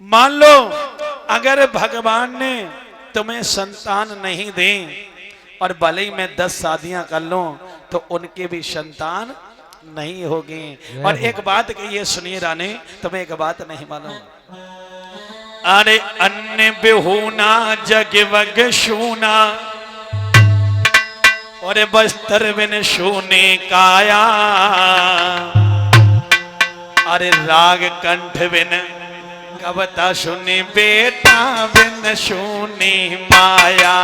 मान लो अगर भगवान ने तुम्हें संतान नहीं दी और भले ही मैं 10 शादियां कर लूं तो उनके भी संतान नहीं होगी। और एक बात कहिए सुनिए रानी, तुम्हें एक बात नहीं मालूम, अरे अन्य बिहूना जग वग शूना और बस्तर बिन शूने काया, अरे राग कंठ बिन कविता सुनी बेटा बिन सुनी माया।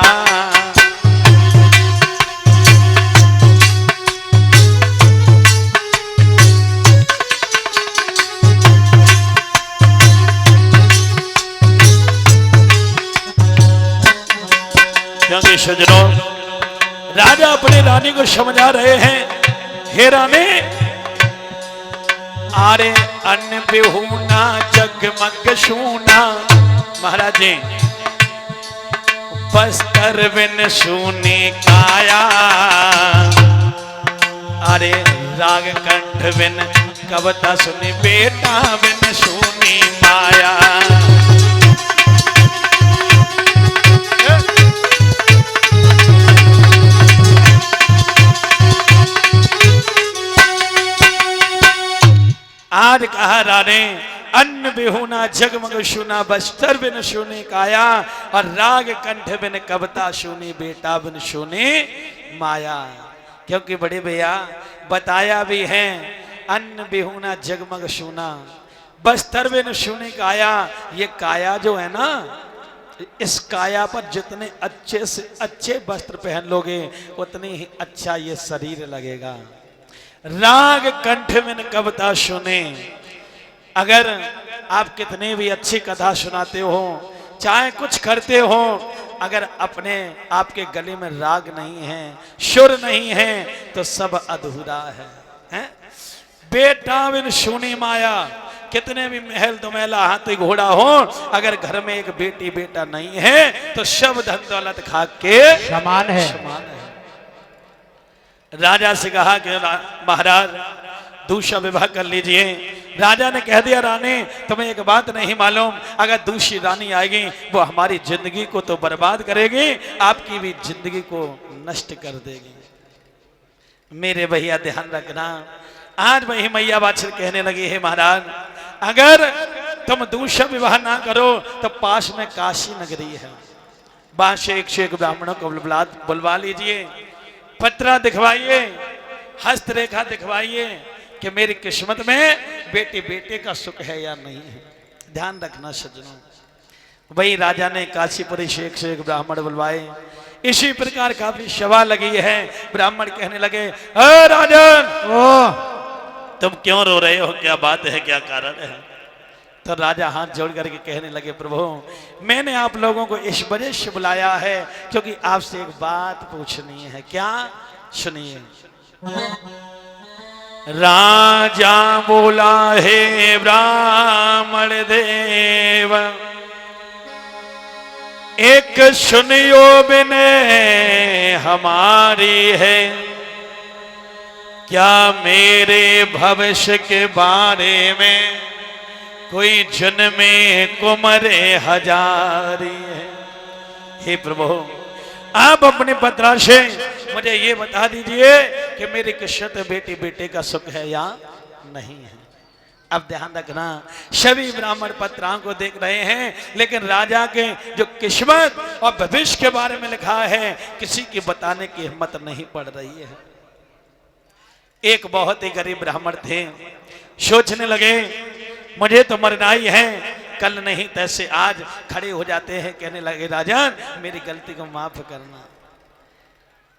क्योंकि सज्जनों राजा अपनी रानी को समझा रहे हैं, हे रानी आरे अन्न बिहूना जगमग शूना, महाराज जी बस्तर बिन सुनी काया, अरे राग कंठ बिन कविता सुनी बेटा बिन सुनी माया। आज कहा रानी अन्न बिहूना जगमग शूना बस्तर बिन शूनी काया और राग कंठ बिन कविता शूनी बेटा बिन शूनी माया। क्योंकि बड़े भैया बताया भी है अन्न बिहूना जगमग शूना बस्तर बिन शूनी काया, ये काया जो है ना, इस काया पर जितने अच्छे से अच्छे वस्त्र पहन लोगे उतनी ही अच्छा ये शरीर लगेगा। राग कंठ में कविता सुने, अगर आप कितने भी अच्छी कथा सुनाते हो चाहे कुछ करते हो, अगर अपने आपके गले में राग नहीं है, सुर नहीं है तो सब अधूरा है? बेटा बिन सुनी माया, कितने भी महल दुमैला हाथी घोड़ा हो, अगर घर में एक बेटी बेटा नहीं है तो सब धन दौलत खा के समान है। राजा से कहा कि महाराज दूसरा विवाह कर लीजिए। राजा ने कह दिया रानी तुम्हें एक बात नहीं मालूम, अगर दूसरी रानी आएगी वो हमारी जिंदगी को तो बर्बाद करेगी, आपकी भी जिंदगी को नष्ट कर देगी। मेरे भैया ध्यान रखना, आज वही मैया बादशाह कहने लगी है महाराज अगर तुम दूसरा विवाह ना करो तो पास में काशी नगरी है, वहां से एक ब्राह्मणों को बुलवा लीजिए, पत्रा दिखवाइए, हस्तरेखा दिखवाइए कि मेरी किस्मत में बेटी बेटे का सुख है या नहीं है। ध्यान रखना सज्जनों, वही राजा ने काशीपुरी से एक ब्राह्मण बुलवाए। इसी प्रकार काफी सभा लगी है। ब्राह्मण कहने लगे राजन तुम क्यों रो रहे हो, क्या बात है, क्या कारण है? तो राजा हाथ जोड़ करके कहने लगे प्रभु मैंने आप लोगों को इस वजह से बुलाया है क्योंकि आपसे एक बात पूछनी है। क्या? सुनिए। राजा बोला हे ब्राह्मण देव एक सुनियो बिने हमारी है, क्या मेरे भविष्य के बारे में कोई जन्मे कुमरे हजारी है? हे प्रभु आप अपने पत्रा से मुझे ये बता दीजिए कि मेरी किस्मत बेटी बेटे का सुख है या नहीं है। अब ध्यान रखना सभी ब्राह्मण पत्राओं को देख रहे हैं, लेकिन राजा के जो किस्मत और भविष्य के बारे में लिखा है किसी की बताने की हिम्मत नहीं पड़ रही है। एक बहुत ही गरीब ब्राह्मण थे, सोचने लगे मुझे तो मरना ही है, कल नहीं तैसे आज खड़े हो जाते हैं, कहने लगे राजन मेरी गलती को माफ करना।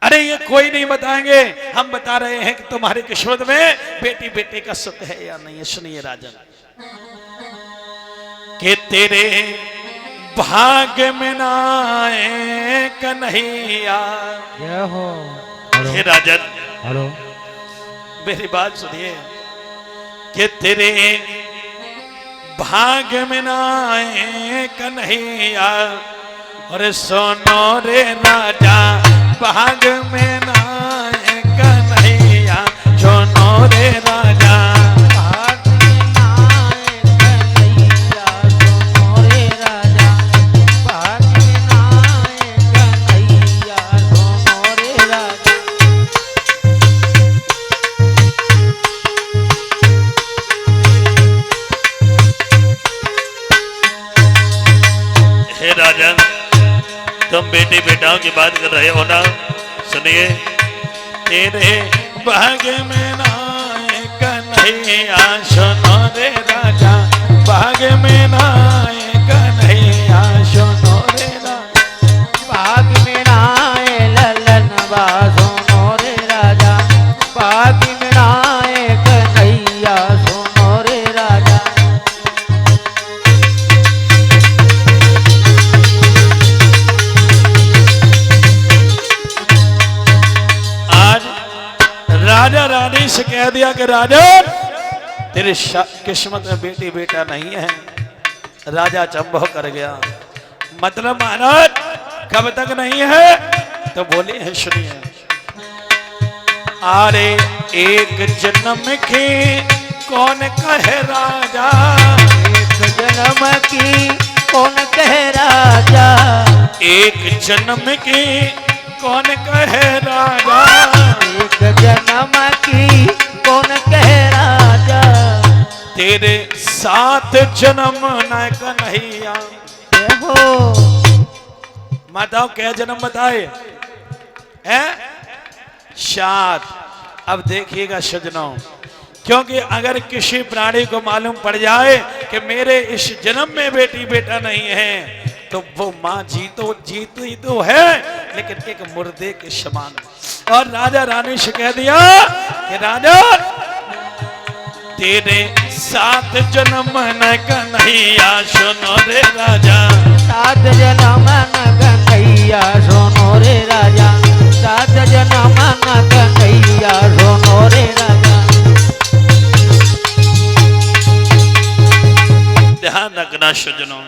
अरे ये कोई नहीं बताएंगे, हम बता रहे हैं कि तुम्हारी किस्मत में बेटी बेटे का सुख है या नहीं है। सुनिए राजन कि तेरे भाग्य में ना आए कन्हैया। हे राजन हेलो मेरी बात सुनिए कि तेरे भाग्य में ना आए कन्हैया और सोनो रे राजा भाग्य में ना आए कन्हैया, सोनो रे राजा भाग्य में ना आए कन्हैया, सोनो हे राजन, तुम बेटी बेटाओं की बात कर रहे हो ना, सुनिए। तेरे भाग्य में नायक कन्हैया, सुनो रे राजा, भाग्य में नायक कन्हैया, सुनो रे राजा, भाग्य में नाय ललन बा, सुनो रे राजा, भाग्य में नाय कन्हैया, सुनो रे राजा। राजा रानी से कह दिया कि राजा तेरी किस्मत में बेटी बेटा नहीं है। राजा चंबो कर गया, मतलब महाराज कब तक नहीं है, तो बोले हैं सुनिए। अरे एक जन्म की कौन कहे राजा, एक जन्म की कौन कहे राजा, एक जन्म की कौन कहे राजा, एक जन्म की कौन कहे राजा, तेरे 7 जन्म न कन्हैया। देखो माताओं क्या जन्म बताए हैं? 7। अब देखिएगा सजनों, क्योंकि अगर किसी प्राणी को मालूम पड़ जाए कि मेरे इस जन्म में बेटी बेटा नहीं है, तो वो माँ जीती तो है, लेकिन एक मुर्दे के समान। और राजा रानी से कह दिया कि राजा तेरे 7 जन्म न कन्हैया, सुनो रे राजा, 7 जन्म न कन्हैया, सुनो रे राजा, 7 जन्म न कन्हैया, सुनो रे राजा। ध्यान रखना सज्जनों,